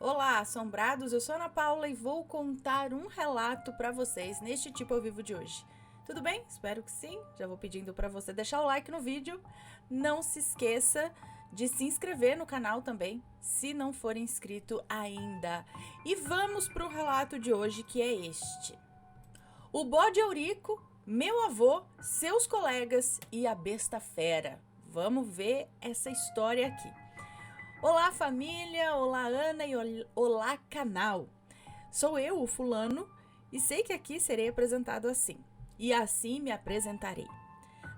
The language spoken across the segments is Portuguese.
Olá, assombrados! Eu sou Ana Paula e vou contar um relato para vocês neste Tipo ao Vivo de hoje. Tudo bem? Espero que sim. Já vou pedindo para você deixar o like no vídeo. Não se esqueça de se inscrever no canal também, se não for inscrito ainda. E vamos para o relato de hoje, que é este. O bode Eurico, meu avô, seus colegas e a besta fera. Vamos ver essa história aqui. Olá família, olá Ana e olá canal. Sou eu, o fulano, e sei que aqui serei apresentado assim. E assim me apresentarei.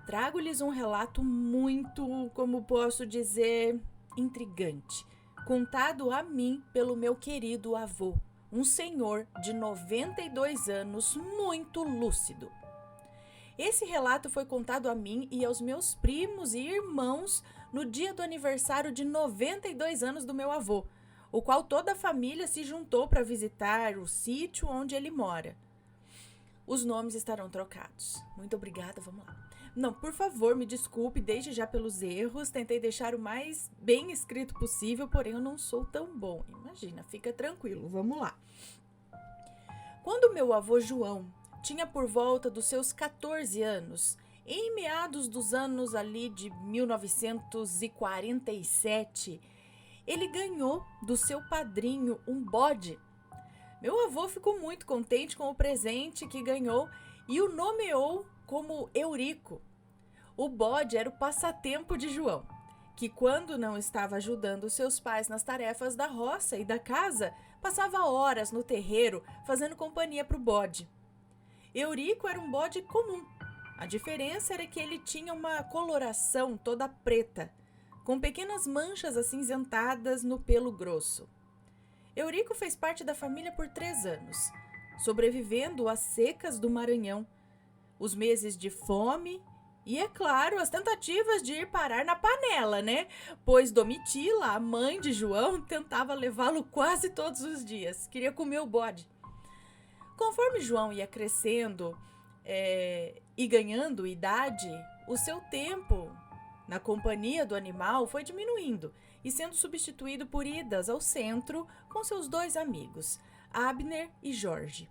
Trago-lhes um relato muito, como posso dizer, intrigante, contado a mim pelo meu querido avô, um senhor de 92 anos, muito lúcido. Esse relato foi contado a mim e aos meus primos e irmãos no dia do aniversário de 92 anos do meu avô, o qual toda a família se juntou para visitar o sítio onde ele mora. Os nomes estarão trocados. Muito obrigada, vamos lá. Não, por favor, me desculpe desde já pelos erros. Tentei deixar o mais bem escrito possível, porém eu não sou tão bom. Imagina, fica tranquilo, vamos lá. Quando meu avô João tinha por volta dos seus 14 anos, em meados dos anos ali de 1947, ele ganhou do seu padrinho um bode. Meu avô ficou muito contente com o presente que ganhou e o nomeou como Eurico. O bode era o passatempo de João, que quando não estava ajudando seus pais nas tarefas da roça e da casa, passava horas no terreiro fazendo companhia para o bode. Eurico era um bode comum. A diferença era que ele tinha uma coloração toda preta, com pequenas manchas acinzentadas no pelo grosso. Eurico fez parte da família por 3 anos, sobrevivendo às secas do Maranhão, os meses de fome e, é claro, as tentativas de ir parar na panela, né? Pois Domitila, a mãe de João, tentava levá-lo quase todos os dias, queria comer o bode. Conforme João ia crescendo e ganhando idade, o seu tempo na companhia do animal foi diminuindo e sendo substituído por idas ao centro com seus 2 amigos, Abner e Jorge.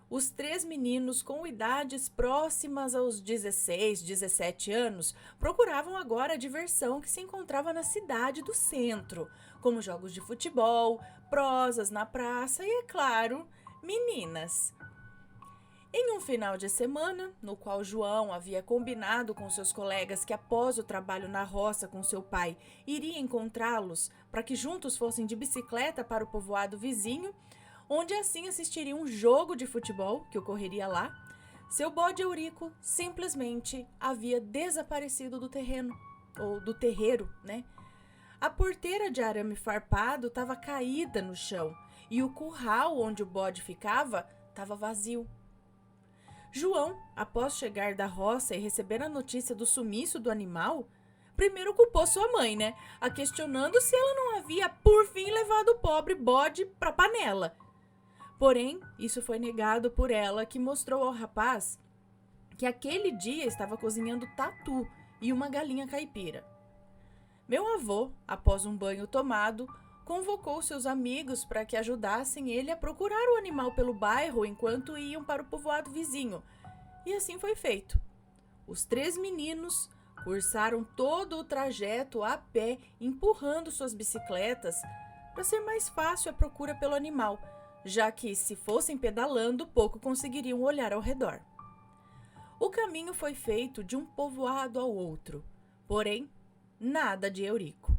Os 3 meninos com idades próximas aos 16, 17 anos procuravam agora a diversão que se encontrava na cidade do centro, como jogos de futebol, prosas na praça e, é claro, meninas. Em um final de semana, no qual João havia combinado com seus colegas que após o trabalho na roça com seu pai, iria encontrá-los para que juntos fossem de bicicleta para o povoado vizinho, onde assim assistiriam um jogo de futebol que ocorreria lá, seu bode Eurico simplesmente havia desaparecido do terreno, ou do terreiro, né? A porteira de arame farpado estava caída no chão e o curral onde o bode ficava estava vazio. João, após chegar da roça e receber a notícia do sumiço do animal, primeiro culpou sua mãe, né? A questionando se ela não havia, por fim, levado o pobre bode para a panela. Porém, isso foi negado por ela, que mostrou ao rapaz que aquele dia estava cozinhando tatu e uma galinha caipira. Meu avô, após um banho tomado, convocou seus amigos para que ajudassem ele a procurar o animal pelo bairro enquanto iam para o povoado vizinho. E assim foi feito. Os 3 meninos cursaram todo o trajeto a pé, empurrando suas bicicletas para ser mais fácil a procura pelo animal, já que, se fossem pedalando, pouco conseguiriam olhar ao redor. O caminho foi feito de um povoado ao outro, porém, nada de Eurico.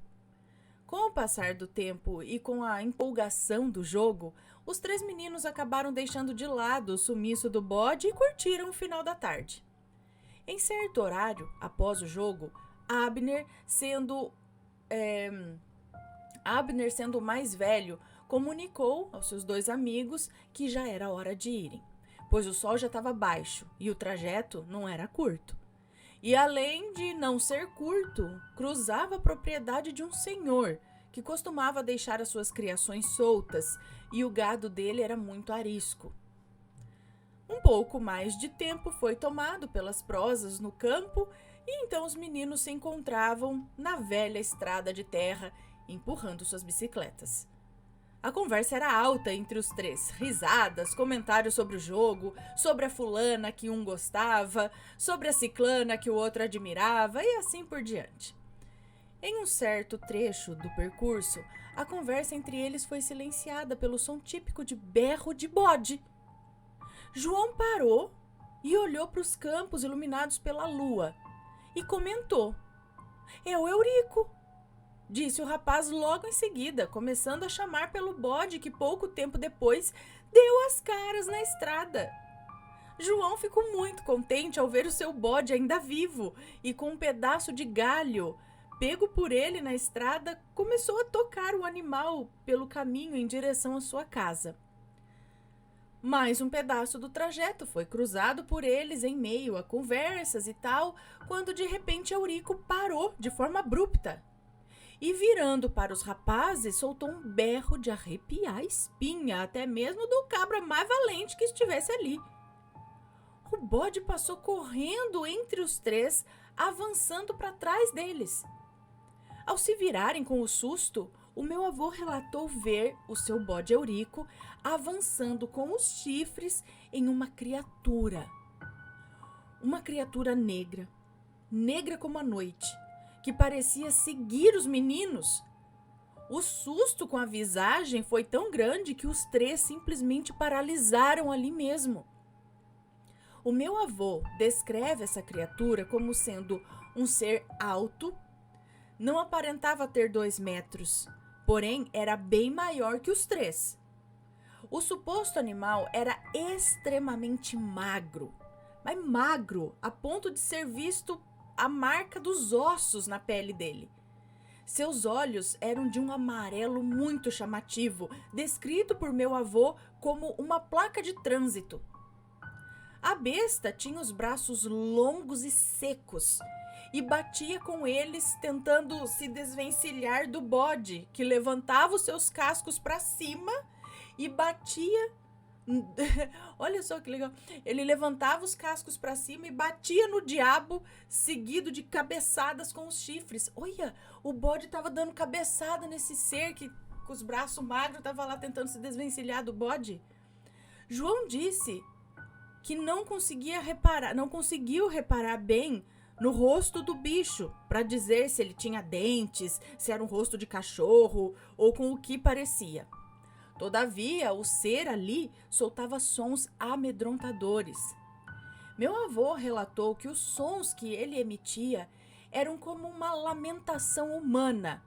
Com o passar do tempo e com a empolgação do jogo, os 3 meninos acabaram deixando de lado o sumiço do bode e curtiram o final da tarde. Em certo horário, após o jogo, Abner, sendo o mais velho, comunicou aos seus 2 amigos que já era hora de irem, pois o sol já estava baixo e o trajeto não era curto. E além de não ser curto, cruzava a propriedade de um senhor que costumava deixar as suas criações soltas e o gado dele era muito arisco. Um pouco mais de tempo foi tomado pelas prosas no campo e então os meninos se encontravam na velha estrada de terra empurrando suas bicicletas. A conversa era alta entre os três. Risadas, comentários sobre o jogo, sobre a fulana que um gostava, sobre a ciclana que o outro admirava e assim por diante. Em um certo trecho do percurso, a conversa entre eles foi silenciada pelo som típico de berro de bode. João parou e olhou para os campos iluminados pela lua e comentou: "É o Eurico", disse o rapaz logo em seguida, começando a chamar pelo bode que pouco tempo depois deu as caras na estrada. João ficou muito contente ao ver o seu bode ainda vivo e com um pedaço de galho pego por ele na estrada, começou a tocar o animal pelo caminho em direção à sua casa. Mais um pedaço do trajeto foi cruzado por eles em meio a conversas e tal, quando de repente Eurico parou de forma abrupta e, virando para os rapazes, soltou um berro de arrepiar a espinha, até mesmo do cabra mais valente que estivesse ali. O bode passou correndo entre os três, avançando para trás deles. Ao se virarem com o susto, o meu avô relatou ver o seu bode Eurico avançando com os chifres em uma criatura. Uma criatura negra, negra como a noite, que parecia seguir os meninos. O susto com a visagem foi tão grande que os três simplesmente paralisaram ali mesmo. O meu avô descreve essa criatura como sendo um ser alto, não aparentava ter 2 metros, porém era bem maior que os três. O suposto animal era extremamente magro, mas magro a ponto de ser visto a marca dos ossos na pele dele. Seus olhos eram de um amarelo muito chamativo, descrito por meu avô como uma placa de trânsito. A besta tinha os braços longos e secos e batia com eles tentando se desvencilhar do bode, que levantava os seus cascos para cima e batia. Olha só que legal. Ele levantava os cascos para cima e batia no diabo, seguido de cabeçadas com os chifres. Olha, o bode estava dando cabeçada nesse ser que com os braços magros estava lá tentando se desvencilhar do bode. João disse que não conseguiu reparar bem no rosto do bicho para dizer se ele tinha dentes, se era um rosto de cachorro ou com o que parecia. Todavia, o ser ali soltava sons amedrontadores. Meu avô relatou que os sons que ele emitia eram como uma lamentação humana,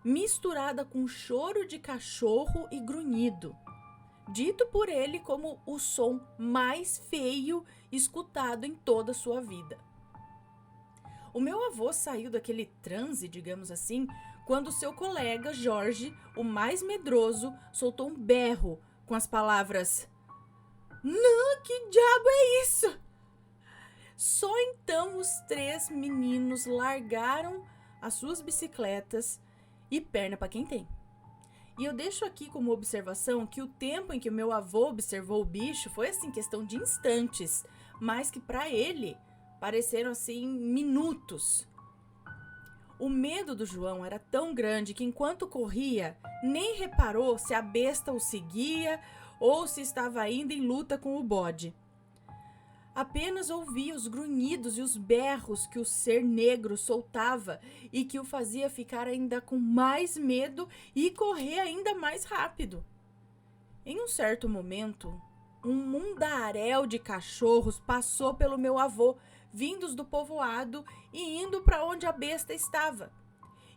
misturada com choro de cachorro e grunhido, dito por ele como o som mais feio escutado em toda a sua vida. O meu avô saiu daquele transe, digamos assim, quando seu colega Jorge, o mais medroso, soltou um berro com as palavras: "Não, que diabo é isso?" Só então os 3 meninos largaram as suas bicicletas e perna para quem tem. E eu deixo aqui como observação que o tempo em que o meu avô observou o bicho foi assim, questão de instantes, mas que para ele pareceram assim minutos. O medo do João era tão grande que enquanto corria, nem reparou se a besta o seguia ou se estava ainda em luta com o bode. Apenas ouvia os grunhidos e os berros que o ser negro soltava e que o fazia ficar ainda com mais medo e correr ainda mais rápido. Em um certo momento, um mundaréu de cachorros passou pelo meu avô, vindos do povoado e indo para onde a besta estava.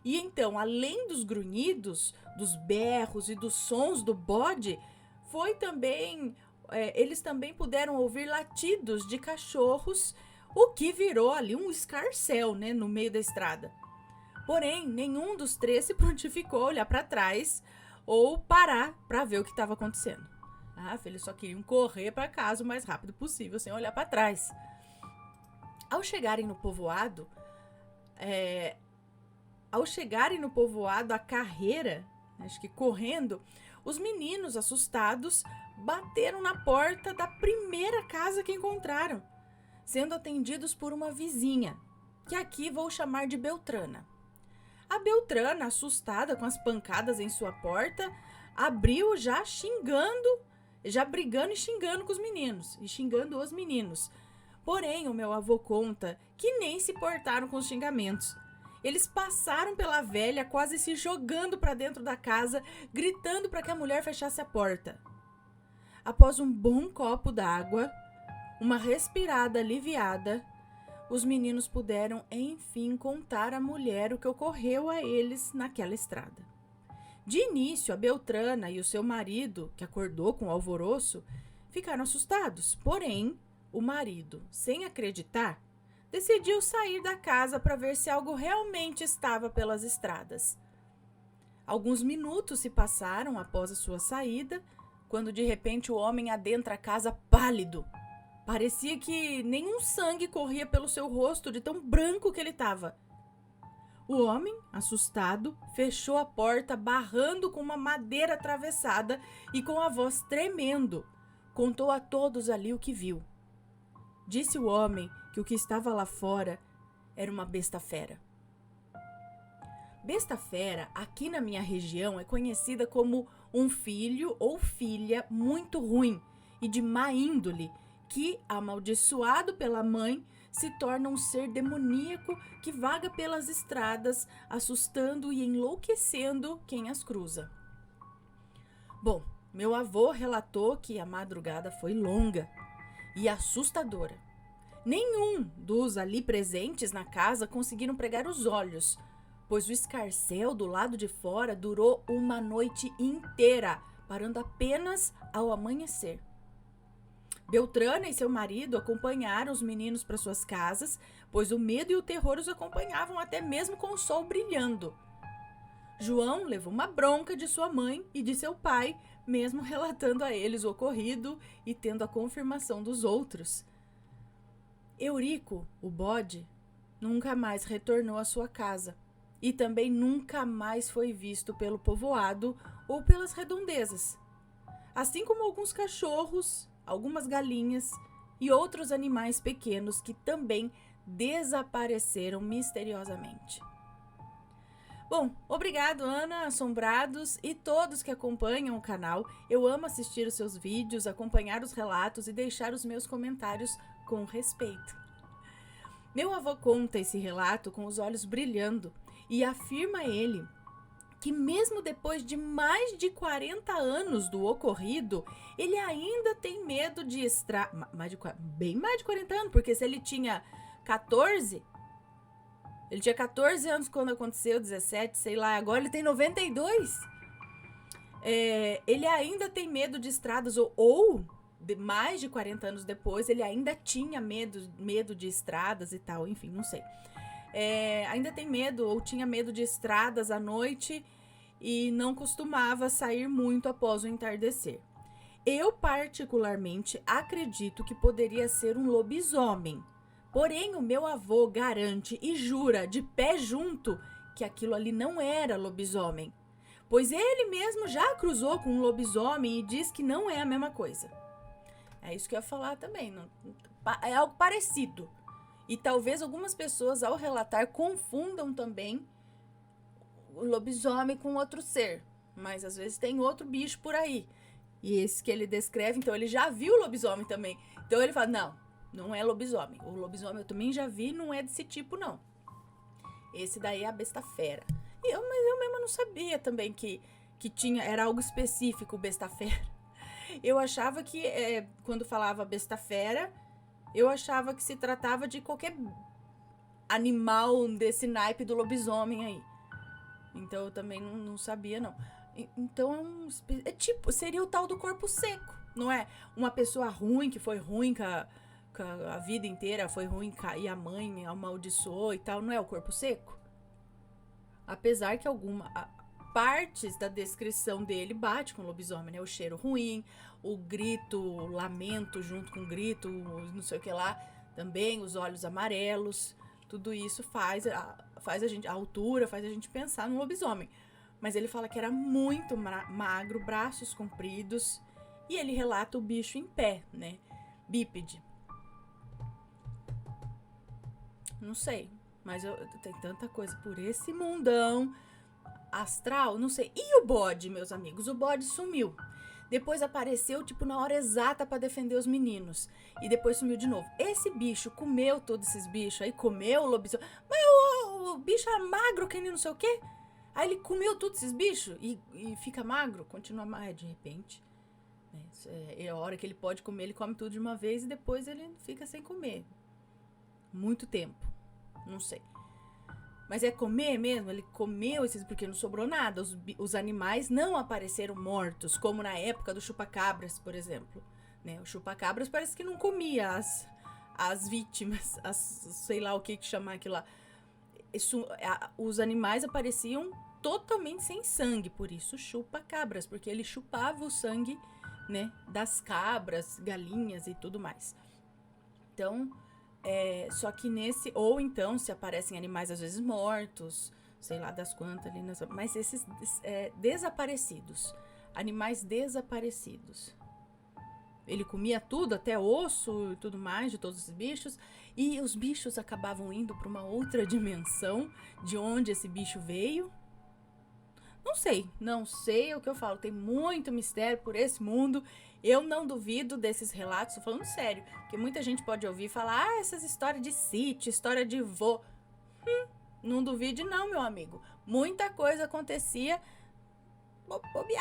E então, além dos grunhidos, dos berros e dos sons do bode, eles também puderam ouvir latidos de cachorros, o que virou ali um escarcéu, no meio da estrada. Porém, nenhum dos 3 se prontificou a olhar para trás ou parar para ver o que estava acontecendo. Eles só queriam correr para casa o mais rápido possível, sem olhar para trás. Ao chegarem no povoado, a carreira, acho que correndo, os meninos, assustados, bateram na porta da primeira casa que encontraram, sendo atendidos por uma vizinha, que aqui vou chamar de Beltrana. A Beltrana, assustada com as pancadas em sua porta, abriu já xingando, já brigando e xingando com os meninos, e xingando os meninos. Porém, o meu avô conta que nem se portaram com os xingamentos. Eles passaram pela velha, quase se jogando para dentro da casa, gritando para que a mulher fechasse a porta. Após um bom copo d'água, uma respirada aliviada, os meninos puderam, enfim, contar à mulher o que ocorreu a eles naquela estrada. De início, a Beltrana e o seu marido, que acordou com o alvoroço, ficaram assustados. Porém, o marido, sem acreditar, decidiu sair da casa para ver se algo realmente estava pelas estradas. Alguns minutos se passaram após a sua saída, quando de repente o homem adentra a casa pálido. Parecia que nenhum sangue corria pelo seu rosto de tão branco que ele estava. O homem, assustado, fechou a porta, barrando com uma madeira atravessada e com a voz tremendo, contou a todos ali o que viu. Disse o homem que o que estava lá fora era uma besta-fera. Besta-fera, aqui na minha região, é conhecida como um filho ou filha muito ruim e de má índole, que, amaldiçoado pela mãe, se torna um ser demoníaco que vaga pelas estradas, assustando e enlouquecendo quem as cruza. Bom, meu avô relatou que a madrugada foi longa e assustadora. Nenhum dos ali presentes na casa conseguiram pregar os olhos, pois o escarcéu do lado de fora durou uma noite inteira, parando apenas ao amanhecer. Beltrana e seu marido acompanharam os meninos para suas casas, pois o medo e o terror os acompanhavam até mesmo com o sol brilhando. João levou uma bronca de sua mãe e de seu pai, mesmo relatando a eles o ocorrido e tendo a confirmação dos outros. Eurico, o bode, nunca mais retornou à sua casa e também nunca mais foi visto pelo povoado ou pelas redondezas, assim como alguns cachorros, algumas galinhas e outros animais pequenos que também desapareceram misteriosamente. Bom, obrigado, Ana, Assombrados e todos que acompanham o canal. Eu amo assistir os seus vídeos, acompanhar os relatos e deixar os meus comentários com respeito. Meu avô conta esse relato com os olhos brilhando e afirma ele que mesmo depois de mais de 40 anos do ocorrido, ele ainda tem medo de bem mais de 40 anos, porque se ele tinha 14, ele tinha 14 anos quando aconteceu, 17, sei lá, agora ele tem 92. Ele ainda tem medo de estradas, ou mais de 40 anos depois, ele ainda tinha medo de estradas e tal, enfim, não sei. Ainda tem medo ou tinha medo de estradas à noite e não costumava sair muito após o entardecer. Eu particularmente acredito que poderia ser um lobisomem, porém o meu avô garante e jura de pé junto que aquilo ali não era lobisomem, pois ele mesmo já cruzou com um lobisomem e diz que não é a mesma coisa. É isso que eu ia falar também, é algo parecido. E talvez algumas pessoas, ao relatar, confundam também o lobisomem com outro ser. Mas às vezes tem outro bicho por aí. E esse que ele descreve, então ele já viu o lobisomem também. Então ele fala, não é lobisomem. O lobisomem eu também já vi, não é desse tipo, não. Esse daí é a besta-fera. Mas eu mesma não sabia também que era algo específico, besta-fera. Eu achava que, quando falava besta-fera, eu achava que se tratava de qualquer animal desse naipe do lobisomem aí. Então eu também não sabia, não. Então seria o tal do corpo seco, não é? Uma pessoa ruim, que foi ruim com a vida inteira, foi ruim e a mãe amaldiçoou e tal, não é o corpo seco? Apesar que partes da descrição dele bate com o lobisomem, né? O cheiro ruim, o grito, o lamento junto com o grito, não sei o que lá, também os olhos amarelos, tudo isso faz a gente, a altura faz a gente pensar no lobisomem. Mas ele fala que era muito magro, braços compridos, e ele relata o bicho em pé, né? Bípede. Não sei, mas tem tanta coisa por esse mundão. astral, não sei. E o bode, meus amigos? O bode sumiu. Depois apareceu, tipo, na hora exata pra defender os meninos. E depois sumiu de novo. Esse bicho comeu todos esses bichos. Aí comeu o lobisomem. Mas o bicho era magro, que nem não sei o quê. Aí ele comeu todos esses bichos e fica magro. Continua magro, de repente. É a hora que ele pode comer, ele come tudo de uma vez. E depois ele fica sem comer. Muito tempo. Não sei. Mas é comer mesmo, ele comeu esses, porque não sobrou nada. Os animais não apareceram mortos, como na época do chupacabras, por exemplo. Né? O chupacabras parece que não comia as vítimas, sei lá o que chamar aquilo lá. Os animais apareciam totalmente sem sangue, por isso chupacabras, porque ele chupava o sangue, né, das cabras, galinhas e tudo mais. Então... só que ou então se aparecem animais às vezes mortos, sei lá das quantas ali, mas esses desaparecidos, animais desaparecidos. Ele comia tudo, até osso e tudo mais de todos os bichos, e os bichos acabavam indo para uma outra dimensão de onde esse bicho veio. Não sei o que eu falo, tem muito mistério por esse mundo. Eu não duvido desses relatos, tô falando sério, porque muita gente pode ouvir e falar, essas histórias de sítio, história de vô. Não duvide não, meu amigo. Muita coisa acontecia,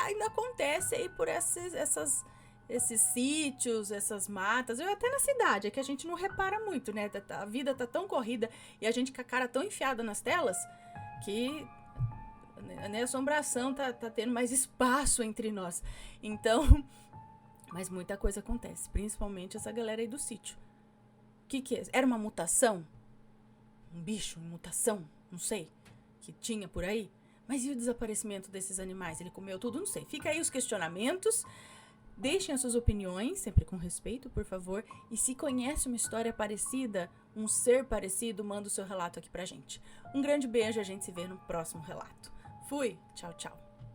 ainda acontece aí por esses sítios, essas matas, ou até na cidade, é que a gente não repara muito, né? A vida tá tão corrida e a gente com a cara tão enfiada nas telas que... a assombração tá tendo mais espaço entre nós. Então, mas muita coisa acontece, principalmente essa galera aí do sítio. O que é? Era uma mutação? Um bicho, uma mutação? Não sei, que tinha por aí. Mas e o desaparecimento desses animais? Ele comeu tudo? Não sei. Fica aí os questionamentos. Deixem as suas opiniões, sempre com respeito, por favor. E se conhece uma história parecida, um ser parecido, manda o seu relato aqui pra gente. Um grande beijo, a gente se vê no próximo relato. Fui, tchau, tchau.